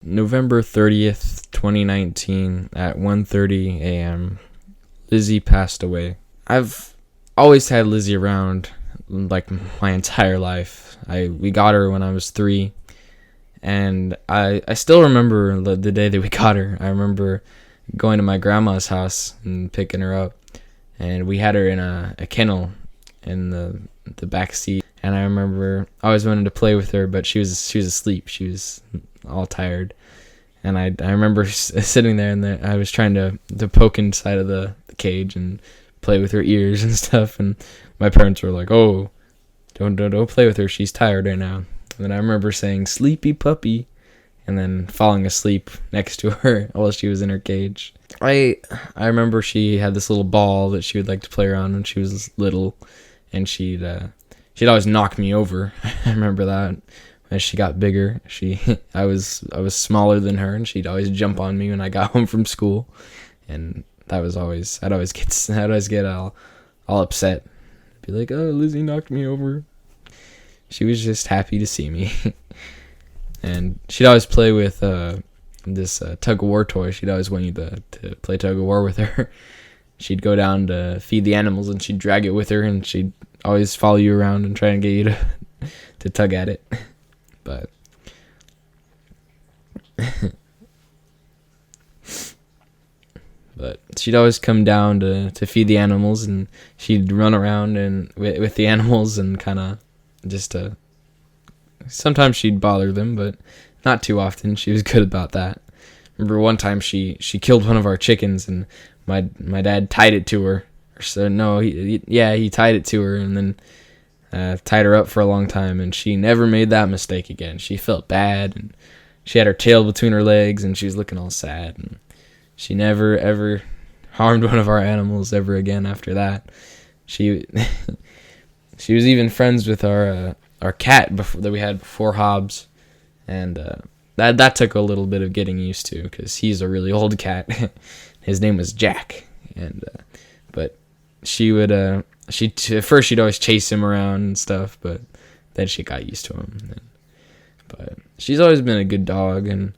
November 30th, 2019 at 1:30 a.m. Lizzy passed away. I've always had Lizzy around like my entire life. We got her when I was 3, and I still remember the day that we got her. I remember going to my grandma's house and picking her up, and we had her in a kennel in the back seat. And I remember I always wanted to play with her, but she was asleep. She was all tired, and I remember sitting there, and I was trying to poke inside of the cage and play with her ears and stuff. And my parents were like, "Oh, don't play with her. She's tired right now." And then I remember saying, "Sleepy puppy," and then falling asleep next to her while she was in her cage. I remember she had this little ball that she would like to play around when she was little, and she'd always knock me over. I remember that. As she got bigger, I was smaller than her, and she'd always jump on me when I got home from school, and I'd always get all upset. Be like, "Oh, Lizzy knocked me over." She was just happy to see me. And she'd always play with this tug of war toy. She'd always want you to play tug of war with her. She'd go down to feed the animals, and she'd drag it with her, and she'd always follow you around and try and get you to tug at it. But she'd always come down to feed the animals, and she'd run around and with the animals and kind of just sometimes she'd bother them, but not too often. She was good about that. Remember one time she killed one of our chickens, and my dad tied it to her. So no, he tied it to her, and then tied her up for a long time, and she never made that mistake again. She felt bad, and she had her tail between her legs, and she was looking all sad, and she never ever harmed one of our animals ever again after that. She was even friends with our cat that we had before Hobbs, and that took a little bit of getting used to, because he's a really old cat. His name was Jack, and but she would at first she'd always chase him around and stuff, but then she got used to him. But she's always been a good dog, and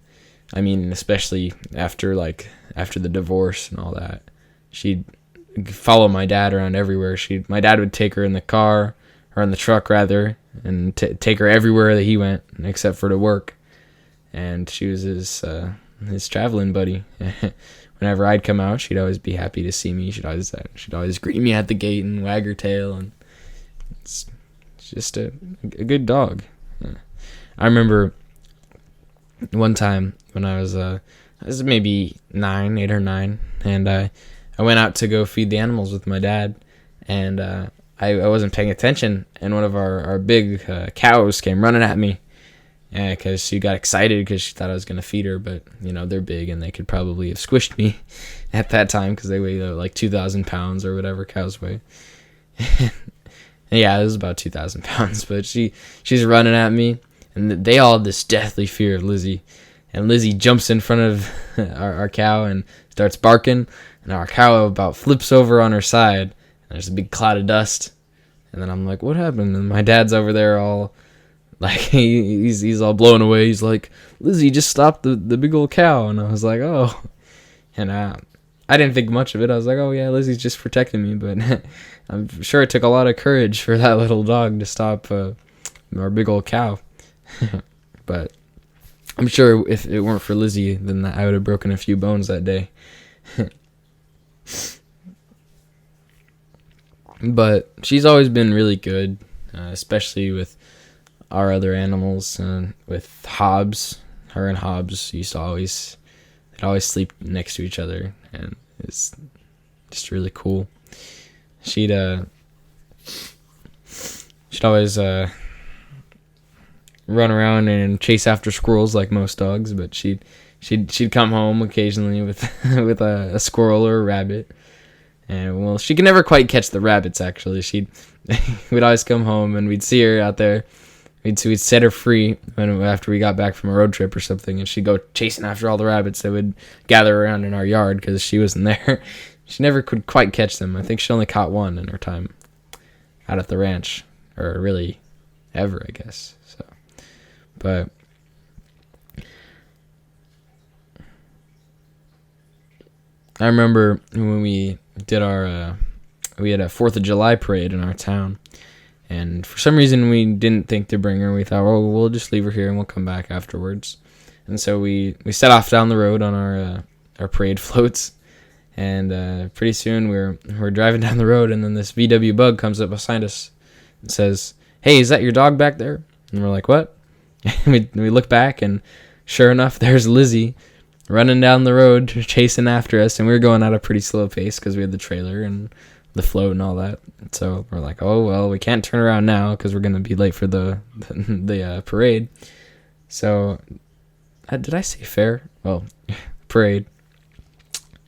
I mean, especially after the divorce and all that, she'd follow my dad around everywhere. My dad would take her in the car, or in the truck rather, and take her everywhere that he went, except for to work. And she was his traveling buddy. Whenever I'd come out, she'd always be happy to see me. She'd always greet me at the gate and wag her tail, and it's just a good dog. Yeah. I remember one time when I was maybe 8 or 9, and I went out to go feed the animals with my dad, and I wasn't paying attention, and one of our big cows came running at me, because she got excited because she thought I was going to feed her, but, they're big, and they could probably have squished me at that time, because they weigh like 2,000 pounds or whatever cows weigh. Yeah, it was about 2,000 pounds, but she's running at me, and they all had this deathly fear of Lizzy, and Lizzy jumps in front of our cow and starts barking, and our cow about flips over on her side, and there's a big cloud of dust, and then I'm like, "What happened?" And my dad's over there all like, he's all blown away. He's like, "Lizzy just stopped the big old cow," and I was like, "Oh," and I didn't think much of it. I was like, "Oh yeah, Lizzy's just protecting me," but I'm sure it took a lot of courage for that little dog to stop our big old cow. But I'm sure if it weren't for Lizzy, then I would have broken a few bones that day. But she's always been really good, especially with our other animals. With Hobbs, her and Hobbs used to always sleep next to each other, and it's just really cool. She'd always run around and chase after squirrels like most dogs, but she'd come home occasionally with a squirrel or a rabbit. And well, she could never quite catch the rabbits. Actually, we'd always come home and we'd see her out there. We'd set her free after we got back from a road trip or something, and she'd go chasing after all the rabbits that would gather around in our yard because she wasn't there. She never could quite catch them. I think she only caught one in her time out at the ranch, or really ever, I guess. So, but she's always been really good, especially with our other animals. With Hobbs, her and Hobbs used to always sleep next to each other, and it's just really cool. She'd I remember when we did we had a 4th of July parade in our town. And for some reason, we didn't think to bring her. We thought, well, we'll just leave her here and we'll come back afterwards. And so we set off down the road on our parade floats. And pretty soon we're driving down the road, and then this VW Bug comes up beside us and says, "Hey, is that your dog back there?" And we're like, "What?" And we look back, and sure enough, there's Lizzy running down the road, chasing after us. And we were going at a pretty slow pace because we had the trailer and the float and all that. So we're like, oh, well, we can't turn around now because we're going to be late for the parade. So, did I say fair? Well, parade.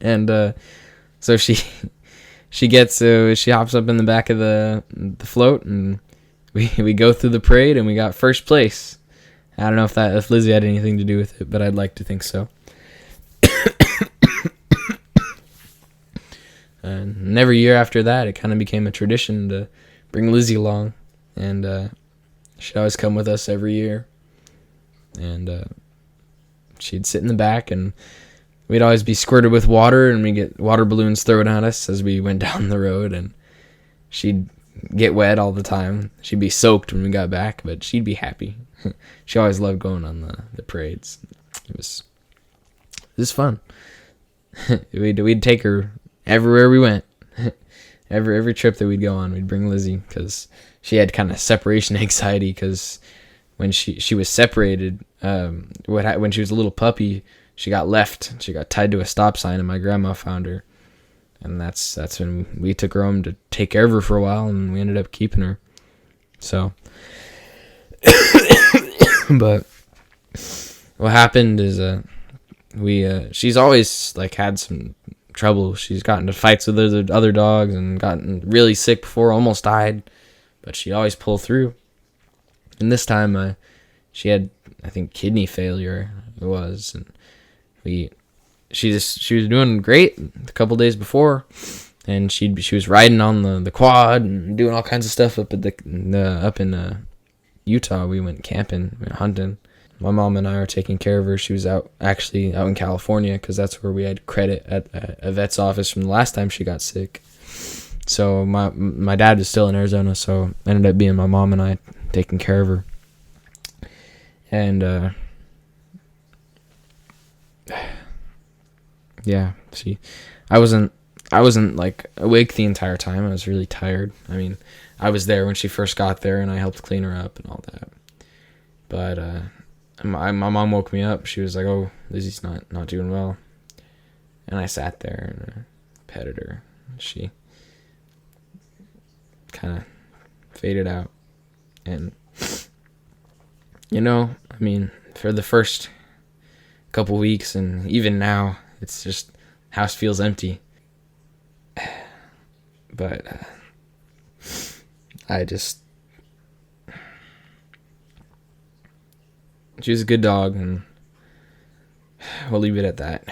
And so she hops up in the back of the float, and we go through the parade, and we got first place. I don't know if Lizzy had anything to do with it, but I'd like to think so. And every year after that, it kind of became a tradition to bring Lizzy along, and she'd always come with us every year. And she'd sit in the back, and we'd always be squirted with water, and we'd get water balloons thrown at us as we went down the road, and she'd get wet all the time. She'd be soaked when we got back, but she'd be happy. She always loved going on the parades. It was fun. We'd take her everywhere we went. every trip that we'd go on, we'd bring Lizzy, because she had kind of separation anxiety, because when she was separated, when she was a little puppy, she got left. She got tied to a stop sign, and my grandma found her. And that's when we took her home to take care of her for a while, and we ended up keeping her. So, but what happened is she's always like had some trouble. She's gotten into fights with other dogs and gotten really sick before, almost died, but she always pulled through. And this time, she had, I think, kidney failure. It was, and she was doing great a couple days before, and she was riding on the quad and doing all kinds of stuff up in Utah. We went camping, we went hunting. My mom and I are taking care of her. She was out in California, because that's where we had credit at a vet's office from the last time she got sick. So my dad was still in Arizona, so it ended up being my mom and I taking care of her. And yeah, I wasn't like awake the entire time. I was really tired. I mean, I was there when she first got there, and I helped clean her up and all that. But my mom woke me up. She was like, "Oh, Lizzy's not doing well," and I sat there and petted her. She kind of faded out, and I mean, for the first couple weeks, and even now, it's just house feels empty. But she was a good dog, and we'll leave it at that.